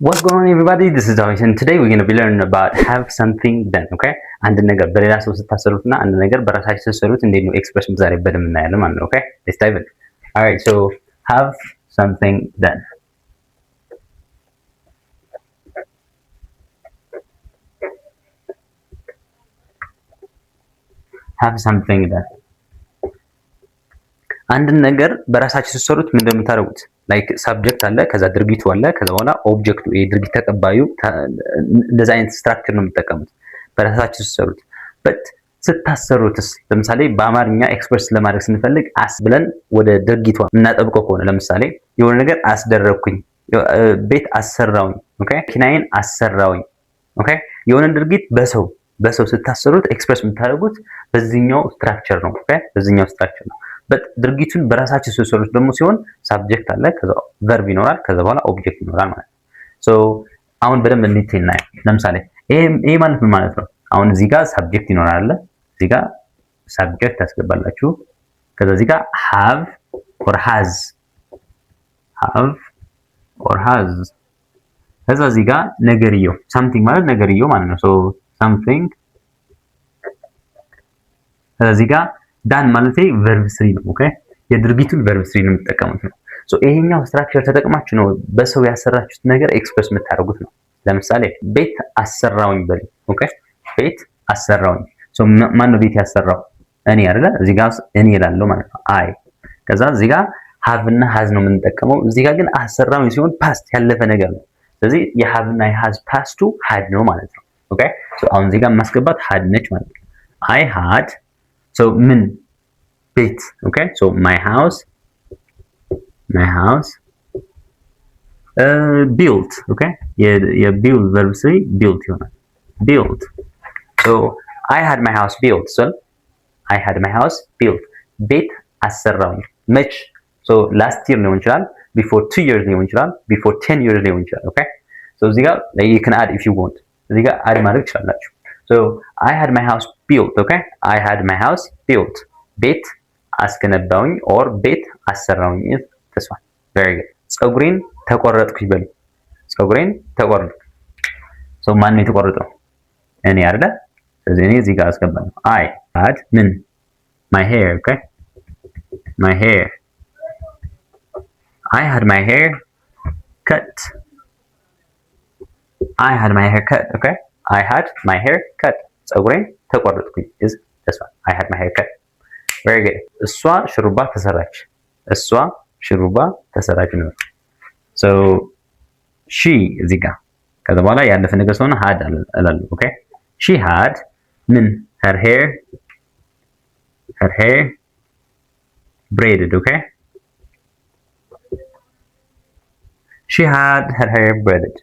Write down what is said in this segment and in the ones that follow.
What's going on, everybody? This is David, and today we're going to be learning about have something done. Okay? አንድ ነገር በሌላ ሰው ስታሰሩትና አንድ ነገር በራሳችሁ ስትሰሩት እንዴት ነው ኤክስፕሬሽን ዛሬ በደንብ እናያለን ማለት ነው። Okay? Let's dive in. All right, so have something done. Have something done. አንድን ነገር በራሳችሁ ስትሰሩት ምን እንደምታደርጉት ላይክ ሳብጀክት አለ፣ ከዛ ድርጊቱ አለ፣ ከዛ በኋላ ኦብጀክቱ የድርጊት ተቀባዩ እንደዛ አይነት ስትራክቸር ነው የምትጠቀሙት በራሳችሁ ስትሰሩት። በት ስታሰሩትስ ለምሳሌ በአማርኛ ኤክስፕረስ ለማድረግ ስንፈልግ አስ ብለን ወደ ድርጊቷ እናጠብቀው ከሆነ ለምሳሌ የሆነ ነገር አስደረግኩኝ፣ ቤት አሰራውኝ፣ ኦኬ፣ መኪናዬን አሰራውኝ፣ ኦኬ። የሆነ ድርጊት በሰው ስታሰሩት ኤክስፕረስ የምታደርጉት በዚህኛው ስትራክቸር ነው፣ ኦኬ፣ በዚህኛው ስትራክቸር ነው። ድርጊቱን በራሳችሁ ስትሰሩት ደግሞ ሲሆን ሳብጀክት አለ፣ ከዛ ቨርብ ይኖራል፣ ከዛ በኋላ ኦብጀክት ይኖራል ማለት ነው። ሶ አሁን በደንብ እንዲቴል እናይ። ለምሳሌ ይሄ ማለት ምን ማለት ነው? አሁን እዚህ ጋር ሳብጀክት ይኖራል፣ እዚህ ጋር ሳብጀክት ታስገባላችሁ፣ ከዛ እዚህ ጋር have or has ከዛ እዚህ ጋር ነገርየው something ማለት ነገርየው ማለት ነው። ሶ something ከዛ እዚህ ጋር ዳን ማለት ቨርብ 3 ነው። ኦኬ የድርጊቱን ቨርብ 3 ነው የምትጠቀሙት ነው። ሶ ይሄኛው ስትራክቸር ተጠቅማችሁ ነው በሰው ያሰራችሁት ነገር ኤክስፕረስ የምታደርጉት ነው። ለምሳሌ ቤት አሰራውኝ በል። ኦኬ ቤት አሰራውኝ። ሶ ማን ነው ቤት ያሰራው? እኔ አይደለ? እዚህ ጋር እኔ እላለሁ ማለት ነው አይ። ከዛ እዚህ ጋር ሃቭ እና ሃዝ ነው የምንጠቀመው። እዚህ ጋር ግን አሰራውኝ ሲሆን ፓስት ያለፈ ነገር ነው። ስለዚህ የሃቭ እና የሃዝ ፓስቱ ሃድ ነው ማለት ነው። ኦኬ ሶ አሁን እዚህ ጋር ማስገባት ሃድ ነች ማለት ነው። አይ ሃድ so min ቤት okay so my house built okay build verb 3 built ይሆናል built so I had my house built ቤት አሰራውኝ መች so last year ሊሆን ይችላል before 2 years ሊሆን ይችላል before 10 years ሊሆን ይችላል okay so እዚህ ጋር you can add if you want እዚህ ጋር add ማድረግ ትችላላችሁ. So I had my house built, okay? I had my house built. ቤት አስገነባውኝ or ቤት አሰራውኝ is this one. Very good. ፀጉሬን ተቆረጥኩ ይበሉ። ፀጉሬን ተቆረጥኩ. So ማን ነው የተቆረጠው? እኔ አይደለ? ስለዚህ እኔ እዚህ ጋር አስገባለሁ. I had ምን my hair, okay? My hair. I had my hair cut. I had my hair cut, okay? I had my hair cut. ፀጉሬን ተቆረጥኩኝ is this one. I had my hair cut. Very good. እሷ ሽሩባ ተሰራች ነው። So she እዚህ ጋር ከዛ በኋላ ያለፈ ነገር ስለሆነ had እላለሁ። Okay? She had ምን her hair braided, okay? She had her hair braided.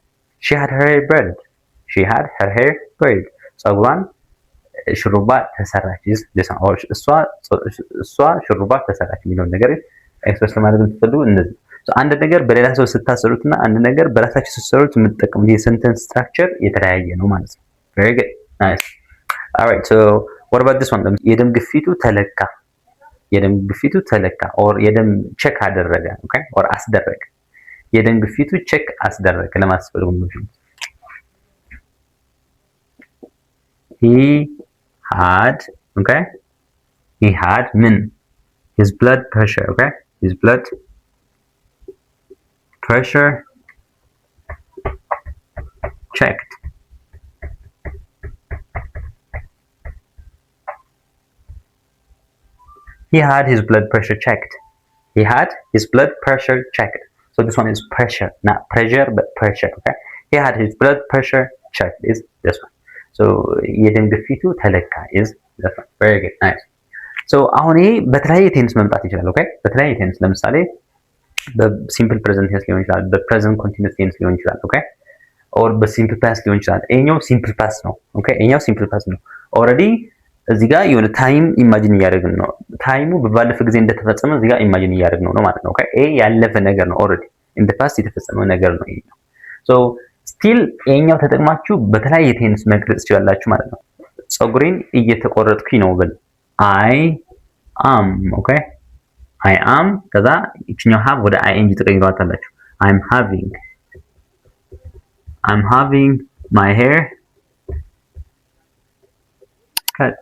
ፀጉሯን ሽሩባ ተሰራች እሷ ሽሩባ ተሰራች የሚለውን ነገር ኤክስፕረስ ለማድረግ የምትፈልጉ እንደዚህ አንድ ነገር በሌላ ሰው ስታሰሩትና አንድ ነገር በራሳችሁ ስትሰሩት የምትጠቀሙት የሰንተንስ ስትራክቸር የተለያየ ነው ማለት ነው። very good nice all right so what about this one? የደም ግፊቱ ተለካ or የደም ቼክ አደረገ okay or አስደረገ የደም ግፊቱ ቼክ አስደረገ ለማስፈልጉ ነው። he had ምን his blood pressure, okay? His blood pressure checked. He had his blood pressure checked. So this one is pressure, not pressure but pressure, okay? He had his blood pressure checked is this one. So የደም ግፊቱ ተለካ is that one. Very good nice. So አሁን ይሄ በተለያየ ቴንስ መምጣት ይችላል። ኦኬ በተለያየ ቴንስ ለምሳሌ በሲምፕል ፕሬዘንት ቴንስ ሊሆን ይችላል፣ በፕሬዘንት ኮንቲኒዩስ ቴንስ ሊሆን ይችላል። ኦኬ ኦር በሲምፕል ፓስት ሊሆን ይችላል። ይሄኛው ሲምፕል ፓስት ነው። ኦኬ ይሄኛው ሲምፕል ፓስት ነው። ኦልሬዲ እዚህ ጋር የሆነ ታይም ኢማጂን እያደረግን ነው። ታይሙ በባለፈ ጊዜ እንደተፈጸመ እዚህ ጋር ኢማጂን እያደረግን ነው ማለት ነው። ኦኬ ይሄ ያለፈ ነገር ነው። ኦልሬዲ ኢን ዘ ፓስት የተፈጸመ ነገር ነው ይሄኛው። ሶ ስቲል ይሄኛው ተጠቅማችሁ በተለያየ ቴንስ መግለጽ ትችላላችሁ ማለት ነው። ፀጉሬን እየተቆረጥኩኝ ነው ብል I am, okay? I am, ከዛ ይችኛው have ወደ ing ተቀይሯታላችሁ። I'm having I'm having my hair cut.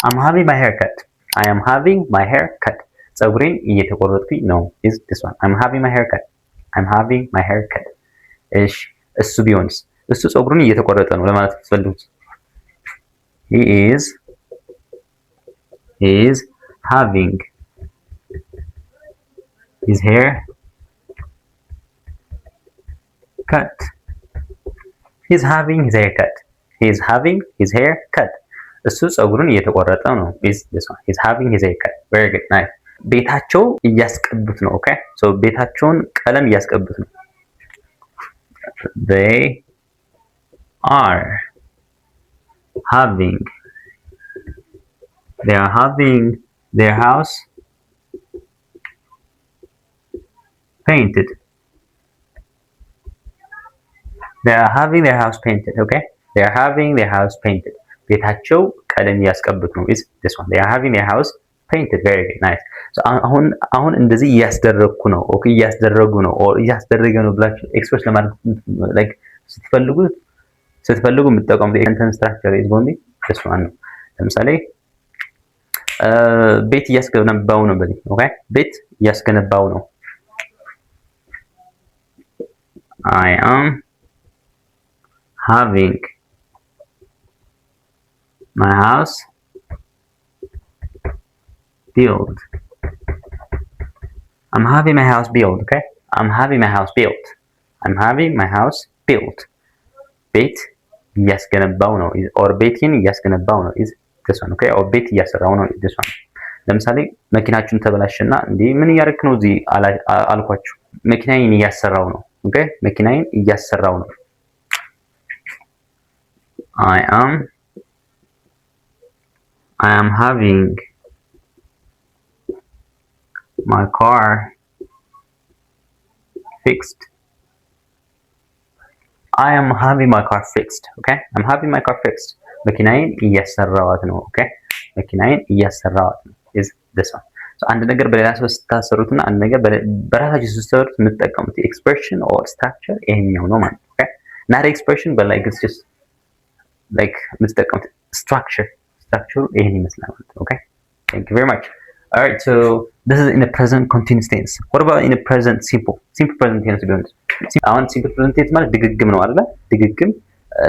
I'm having my hair cut. I am having my hair cut. ፀጉሬን እየተቆረጥኩኝ ነው is this one. I'm having my hair cut. I'm having my hair cut. እሺ እሱ ቢሆንስ? እሱ ፀጉሩን እየተቆረጠ ነው ለማለት ትፈልጉት? He is having his hair cut. He's having his hair cut. He's having his hair cut. እሱ ፀጉሩን እየተቆረጠ ነው is this one. He's having his hair cut. Very good. Nice. ቤታቸው እያስቀቡት ነው። ኦኬ ሶ ቤታቸውን ቀለም እያስቀቡት ነው። They are having their house painted. They are having their house painted. Okay, they are having their house painted. ቤታቸው ቀለም እያስቀቡት ነው is this one. They are having their house painted. Very good. Nice. So አሁን እንደዚህ እያስደረግኩ ነው ኦኬ እያስደረጉ ነው ኦር እያስደረገ ነው ብላችሁ ኤክስፕረስ ለማድረግ ላይክ ስትፈልጉ የምትጠቀሙት የሴንተንስ ስትራክቸር is going to be this one ነው። ለምሳሌ ቤት እያስገነባው ነው በዚህ ኦኬ ቤት እያስገነባው ነው I am having my house built. I'm having my house built. Okay, I'm having my house built. I'm having my house built. ቤት እያስገነባው ነው or ቤቴን እያስገነባው ነው is this one. Okay, or ቤት እያሰራው ነው is this one. ለምሳሌ መኪናችሁን ተበላሸና እንዴ ምን እያደረክ ነው እዚህ አልኳችሁ መኪናዬን እያሰራው ነው ኦኬ መኪናዬን እያሰራው ነው I am having my car fixed. I am having my car fixed. Okay, I'm having my car fixed. መኪናዬን እያሰራዋት ነው ኦኬ መኪናዬን እያሰራዋት ነው is this one. So አንድ ነገር በሌላ ሰው ስታሰሩትና አንድ ነገር በራሳችሁ ስትሰሩት የምትጠቀሙት expression or structure ይሄኛው ነው ማለት ኦኬ not expression but like it's just like የምትጠቀሙት structure ይሄን ይመስላል ማለት ኦኬ thank you very much. All right, so this is in the present continuous tense. What about in the present simple present tense ቢሆንስ? አሁን simple present tense ማለት ድግግም ነው አይደል? ድግግም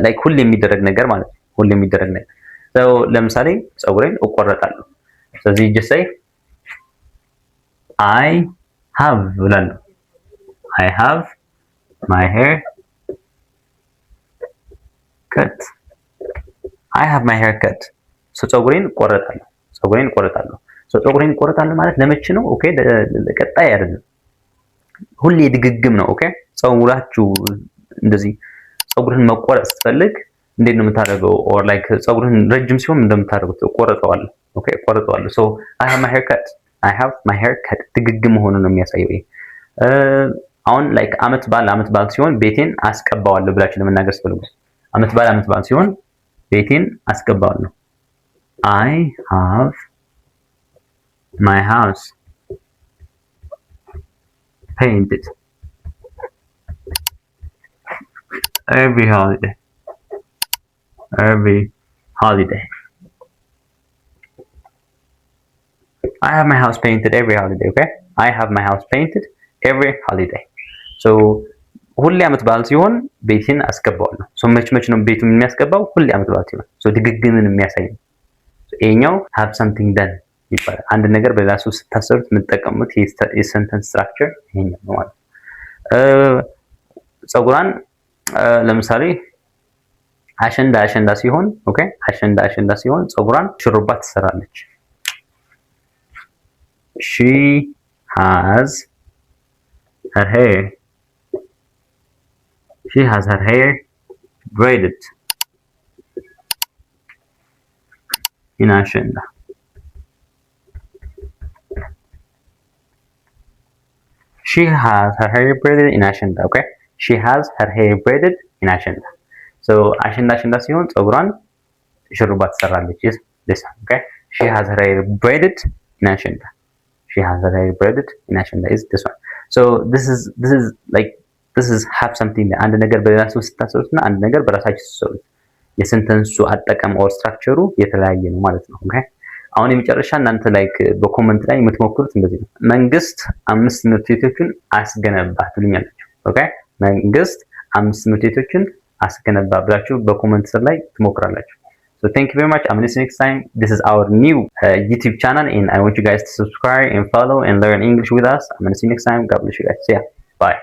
like ሁሌ የሚደረግ ነገር ማለት ነው። ሁሌ የሚደረግ ነገር so ለምሳሌ ፀጉሬን እቆረጣለሁ ስለዚህ just say I have ብላለሁ I have my hair cut. I have my hair cut. so ፀጉሬን እቆረጣለሁ so ፀጉሬን እቆረጣለሁ ማለት ለመቼ ነው ኦኬ ለቀጣይ አይደለም ሁሌ ድግግም ነው ኦኬ ፀጉራችሁ እንደዚህ ፀጉርህን መቆረጥ ስትፈልግ እንዴት ነው የምታደርገው or like ፀጉርህን ረጅም ሲሆን እንደምታደርጉት እቆረጠዋለሁ ኦኬ እቆረጠዋለሁ so I have my hair cut ድግግም መሆኑን ነው የሚያሳየው ይሄ አሁን like አመት በዓል ሲሆን ቤቴን አስቀባዋለሁ ብላችሁ ለመናገር ስትፈልጉ አመት በዓል ሲሆን ቤቴን አስቀባዋለሁ I have my house painted every holiday I have my house painted every holiday okay I have my house painted every holiday so ሁሌ አመት በዓል ሲሆን ቤቴን አስቀባዋለሁ so መች ነው ቤቱን የሚያስቀባው ሁሌ አመት በዓል ሲሆን so ድግግምን የሚያሳይ ነው ይሄኛው have something done ይባላል አንድ ነገር በሌላ ሰው ስታሰሩት የምትጠቀሙት የሰንተንስ ስትራክቸር ይሄኛው ነው ማለት ፀጉራን ለምሳሌ አሸንዳ ሲሆን ኦኬ አሸንዳ ሲሆን ፀጉራን ሽሩባ ትሰራለች she has her hair braided in ashenda she has her hair braided in ashenda okay she has her hair braided in ashenda so ashenda ሲሆን ፀጉራን ሽሩባ ትሰራለች is this okay she has her hair braided in ashenda she has her hair braided in ashenda is this one so this is like this is have something አንድ ነገር በሌላ ሰው ስታሰሩትና አንድ ነገር በራሳችሁ ስትሰሩት የሴንተንሱ አጠቃቀም ኦር ስትራክቸሩ የተለያየ ነው ማለት ነው። ኦኬ አሁን የመጨረሻ እናንተ ላይክ በኮሜንት ላይ የምትሞክሩት እንደዚህ ነው። መንግስት 5 ትምህርት ቤቶችን አስገነባ ትሉኛላችሁ። ኦኬ መንግስት 5 ትምህርት ቤቶችን አስገነባ ብላችሁ በኮሜንት ስር ላይ ትሞክራላችሁ። So thank you very much. I'm listening next time. This is our new YouTube channel and I want you guys to subscribe and follow and learn English with us. I'm gonna see you next time. God bless you guys. See ya. Bye.